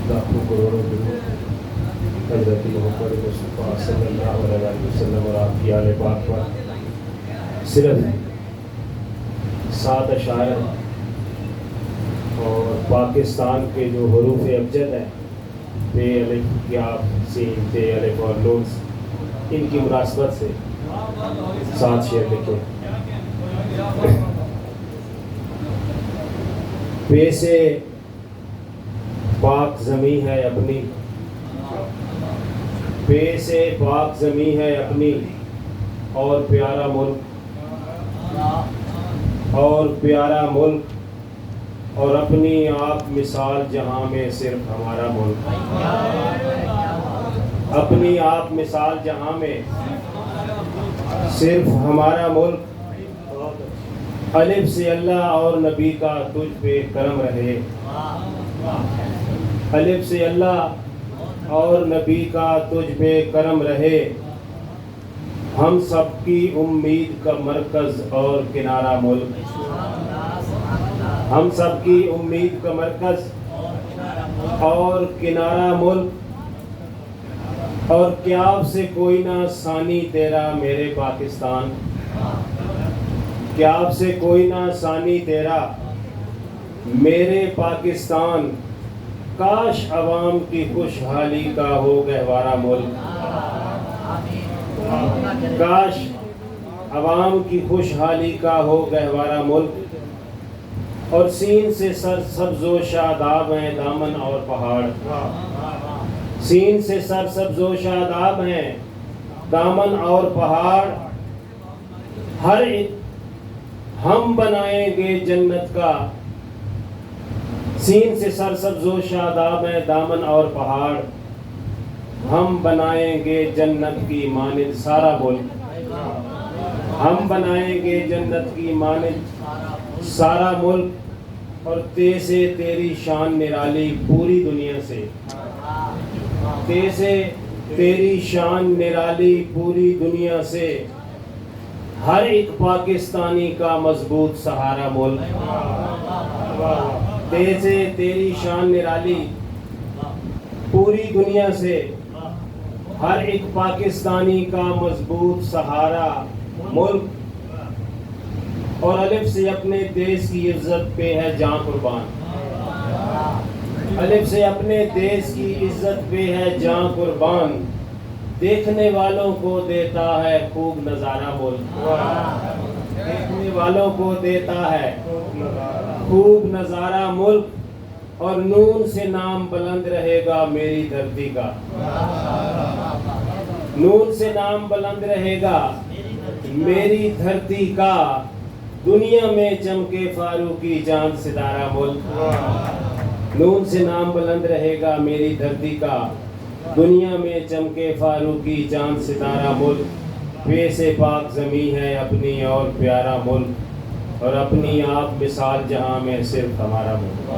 لاکھوں کروڑوں درود حضرت محمد مصطفیٰ صلی اللہ علیہ وسلم اور آپ کی آل پاک پر۔ صرف 7 اشعار اور پاکستان کے جو حروف ابجد ہیں بے الف یا سین تے الف اور نون، ان کی مناسبت سے 7 شعر لکھے۔ بے سے پاک زمیں ہے اپنی، بے سے پاک زمیں ہے اپنی، اور پیارا ملک، اور پیارا ملک، اور اپنی آپ مثال جہاں میں صرف ہمارا ملک، اپنی آپ مثال جہاں میں صرف ہمارا ملک۔ الف سے اللہ اور نبی کا تجھ پہ کرم رہے، الف سے اللہ اور نبی کا تجھ پہ کرم رہے، ہم سب کی امید کا مرکز اور کنارہ ملک، ہم سب کی امید کا مرکز اور کنارہ ملک۔ اور کیا آپ سے کوئی نہ ثانی تیرا میرے پاکستان، کیا آپ سے کوئی نہ ثانی تیرا میرے پاکستان، کاش عوام کی خوشحالی کا ہو گہوارہ ملک، کاش عوام کی خوشحالی کا ہو گہوارہ ملک۔ اور سین سے سر سبز و شاداب ہیں دامن اور پہاڑ، سین سے سر سبز و شاداب ہیں دامن اور پہاڑ، ہر ایک ہم بنائیں گے جنت کا، سین سے سر سبز و شاداب ہیں دامن اور پہاڑ، ہم بنائیں گے جنت کی مانند سارا ملک، ہم بنائیں گے جنت کی مانند سارا ملک۔ اور تیسے تیری شان نرالی پوری دنیا سے، تیسے تیری شان نرالی پوری دنیا سے، ہر ایک پاکستانی کا مضبوط سہارا ملک، تیسے تیری شان نرالی پوری دنیا سے، ہر ایک پاکستانی کا مضبوط سہارا ملک۔ اور الف سے اپنے دیش کی عزت پہ ہے جاں قربان، الف سے اپنے دیش کی عزت پہ ہے جاں قربان، دیکھنے والوں کو دیتا ہے خوب نظارہ ملک، دیکھنے والوں کو دیتا ہے خوب نظارہ ملک۔ اور نون سے نام بلند رہے گا میری دھرتی کا، نون سے نام بلند رہے گا میری دھرتی کا، دنیا میں چمکے فاروقی چاند ستارہ ملک، نون سے نام بلند رہے گا میری دھرتی کا، دنیا میں چمکے فاروقی چاند ستارہ ملک۔ بے سے پاک زمیں ہے اپنی اور پیارا ملک، اور اپنی آپ مثال جہاں میں صرف ہمارا ملک۔